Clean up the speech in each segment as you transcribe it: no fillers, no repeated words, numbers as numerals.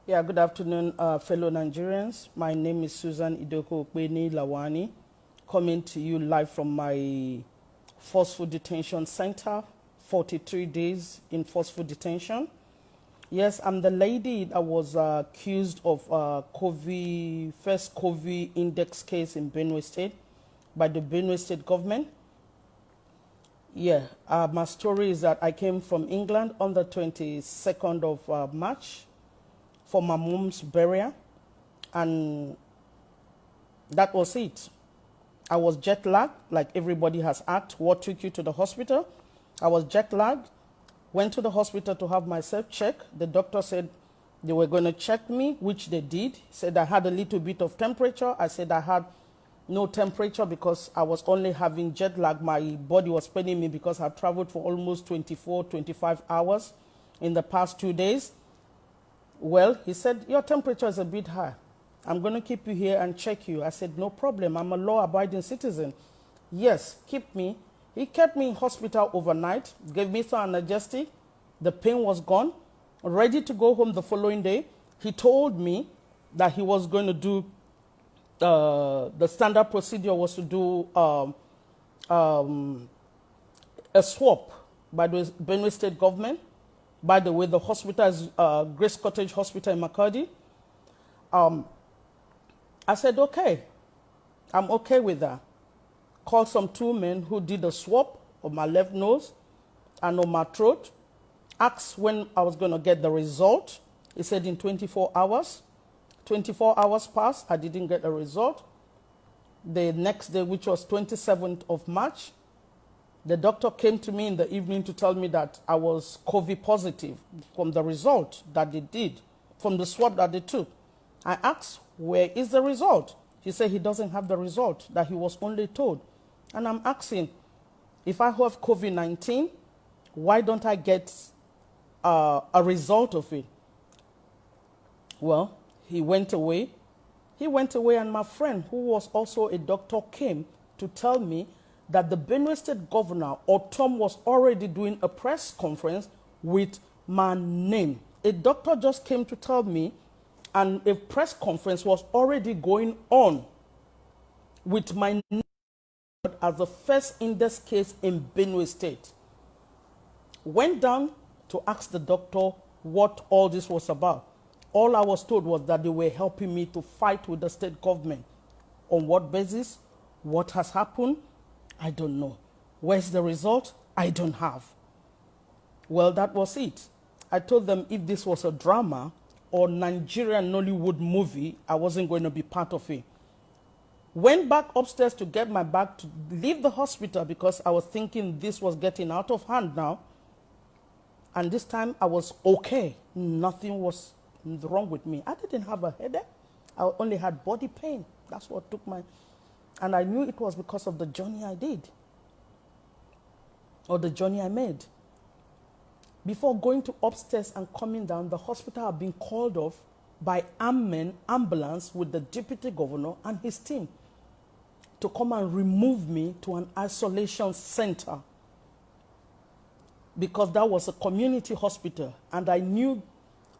Yeah, good afternoon, fellow Nigerians. My name is Susan Idoko Okpeni Lawani, coming to you live from my forceful detention center, 43 days in forceful detention. Yes, I'm the lady that was accused of first COVID index case in Benue State by the Benue State government. Yeah, my story is that I came from England on the 22nd of March for my mom's burial, and that was it. I was jet lagged, like everybody has asked, what took you to the hospital? I was jet lagged, went to the hospital to have myself checked. The doctor said they were going to check me, which they did. Said I had a little bit of temperature. I said I had no temperature because I was only having jet lag. My body was paining me because I traveled for almost 24, 25 hours in the past 2 days. Well, he said, your temperature is a bit high. I'm going to keep you here and check you. I said, no problem. I'm a law-abiding citizen. Yes, keep me. He kept me in hospital overnight, gave me some analgesic. The pain was gone, ready to go home the following day. He told me that he was going to do, the standard procedure was to do a swab by the Benue State government. By the way, the hospital is Grace Cottage Hospital in Makurdi. I said, okay, I'm okay with that. Called some two men who did a swab on my left nose and on my throat. Asked when I was going to get the result. He said in 24 hours. 24 hours passed. I didn't get a result. The next day, which was 27th of March, the doctor came to me in the evening to tell me that I was COVID positive from the result that they did, from the swab that they took. I asked, where is the result? He said he doesn't have the result, that he was only told. And I'm asking, if I have COVID-19, why don't I get a result of it? Well, he went away. He went away, and my friend, who was also a doctor, came to tell me that the Benue State governor, or Tom, was already doing a press conference with my name. A doctor just came to tell me, and a press conference was already going on with my name as the first index case in Benue State. Went down to ask the doctor what all this was about. All I was told was that they were helping me to fight with the state government. On what basis? What has happened? I don't know. Where's the result? I don't have. Well, that was it. I told them if this was a drama or Nigerian Nollywood movie, I wasn't going to be part of it. Went back upstairs to get my bag to leave the hospital because I was thinking this was getting out of hand now. And this time I was okay. Nothing was wrong with me. I didn't have a headache. I only had body pain. That's what took my... And I knew it was because of the journey I did, or the journey I made. Before going to upstairs and coming down, the hospital had been called off by ambulance with the deputy governor and his team to come and remove me to an isolation center because that was a community hospital. And I knew,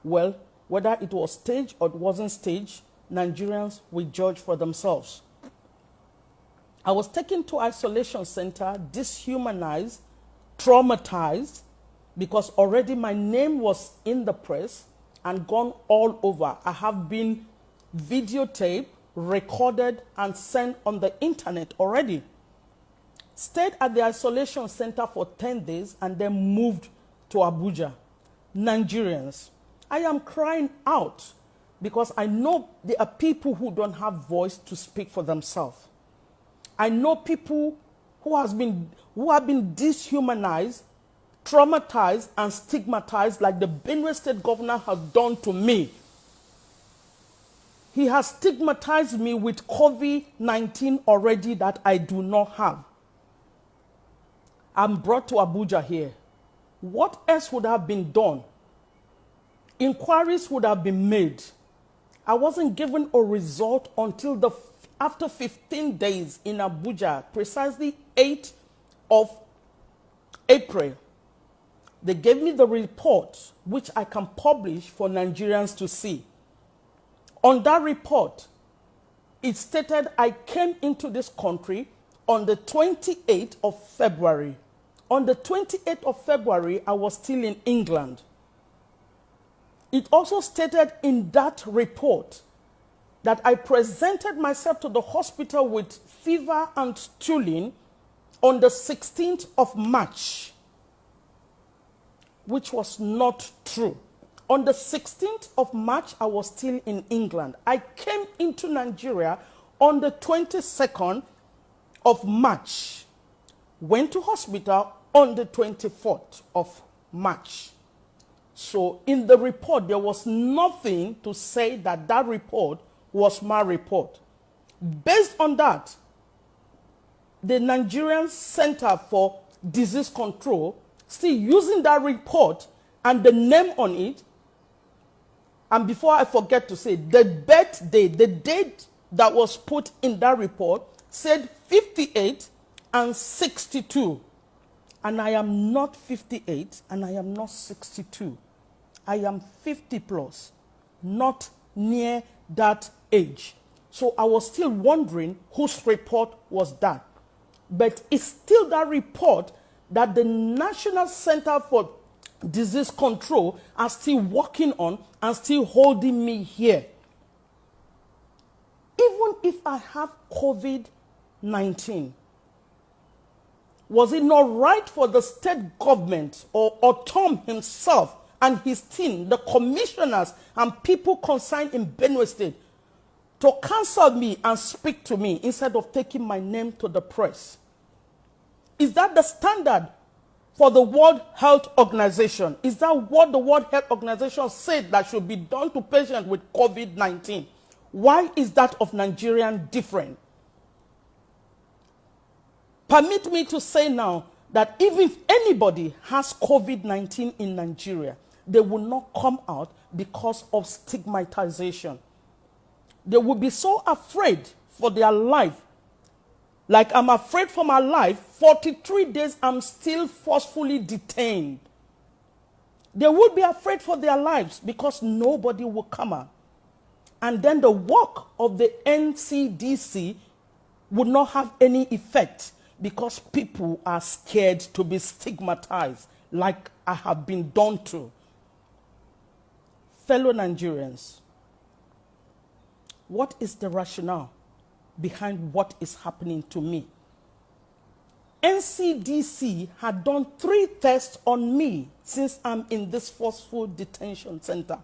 well, whether it was staged or it wasn't staged, Nigerians will judge for themselves. I was taken to isolation center, dehumanized, traumatized, because already my name was in the press and gone all over. I have been videotaped, recorded, and sent on the internet already. Stayed at the isolation center for 10 days and then moved to Abuja. Nigerians, I am crying out because I know there are people who don't have voice to speak for themselves. I know people who have been dehumanized, traumatized, and stigmatized like the Benue State governor has done to me. He has stigmatized me with COVID-19 already that I do not have. I'm brought to Abuja here. What else would have been done? Inquiries would have been made. I wasn't given a result until after 15 days in Abuja, precisely 8th of April. They gave me the report, which I can publish for Nigerians to see. On that report, it stated I came into this country on the 28th of February. On the 28th of February, I was still in England. It also stated in that report that I presented myself to the hospital with fever and stooling on the 16th of March, which was not true. On the 16th of March, I was still in England. I came into Nigeria on the 22nd of March, went to hospital on the 24th of March. So in the report, there was nothing to say that that report was my report. Based on that, the Nigerian Center for Disease Control, still using that report and the name on it, and before I forget to say, the birthday, the date that was put in that report said 58 and 62. And I am not 58 and I am not 62. I am 50 plus, not near that age. So I was still wondering whose report was that. But it's still that report that the National Center for Disease Control are still working on and still holding me here. Even if I have COVID-19, was it not right for the state government or Tom himself and his team, the commissioners and people concerned in Benue State, to cancel me and speak to me instead of taking my name to the press? Is that the standard for the World Health Organization? Is that what the World Health Organization said that should be done to patients with COVID-19? Why is that of Nigerian different? Permit me to say now that even if anybody has COVID-19 in Nigeria, they will not come out because of stigmatization. They will be so afraid for their life. Like I'm afraid for my life, 43 days I'm still forcefully detained. They will be afraid for their lives because nobody will come out. And then the work of the NCDC would not have any effect because people are scared to be stigmatized like I have been done to. Fellow Nigerians, what is the rationale behind what is happening to me? NCDC had done 3 tests on me since I'm in this forceful detention center.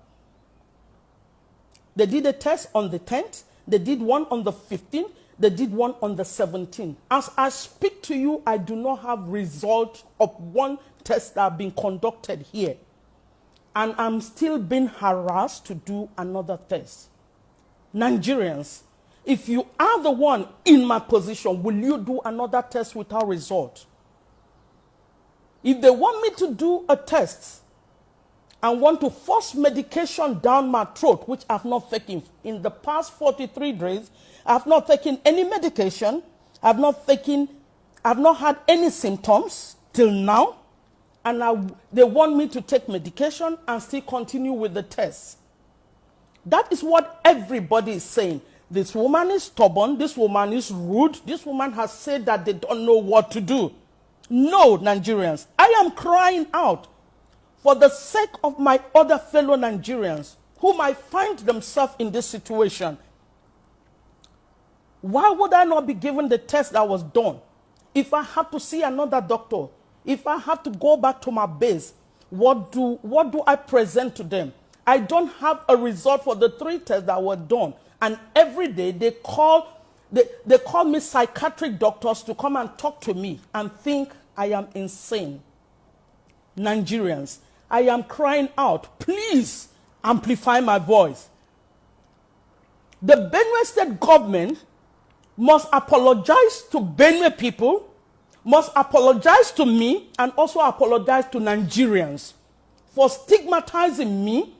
They did a test on the 10th, they did one on the 15th, they did one on the 17th. As I speak to you, I do not have results of one test that have been conducted here. And I'm still being harassed to do another test. Nigerians, if you are the one in my position, will you do another test without result? If they want me to do a test and want to force medication down my throat, which I've not taken in the past 43 days, I've not taken any medication, I've not had any symptoms till now, and they want me to take medication and still continue with the test. That is what everybody is saying. This woman is stubborn, this woman is rude, this woman has said that they don't know what to do. No, Nigerians, I am crying out for the sake of my other fellow Nigerians who might find themselves in this situation. Why would I not be given the test that was done? If I have to see another doctor, if I have to go back to my base, what do I present to them? I don't have a result for the 3 tests that were done. And every day they call me psychiatric doctors to come and talk to me and think I am insane. Nigerians, I am crying out, please amplify my voice. The Benue State government must apologize to Benue people, must apologize to me, and also apologize to Nigerians for stigmatizing me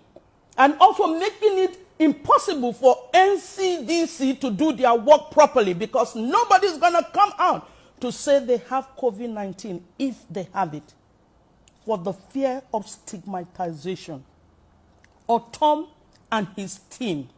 and also making it impossible for NCDC to do their work properly, because nobody's going to come out to say they have COVID-19 if they have it, for the fear of stigmatization. Or Tom and his team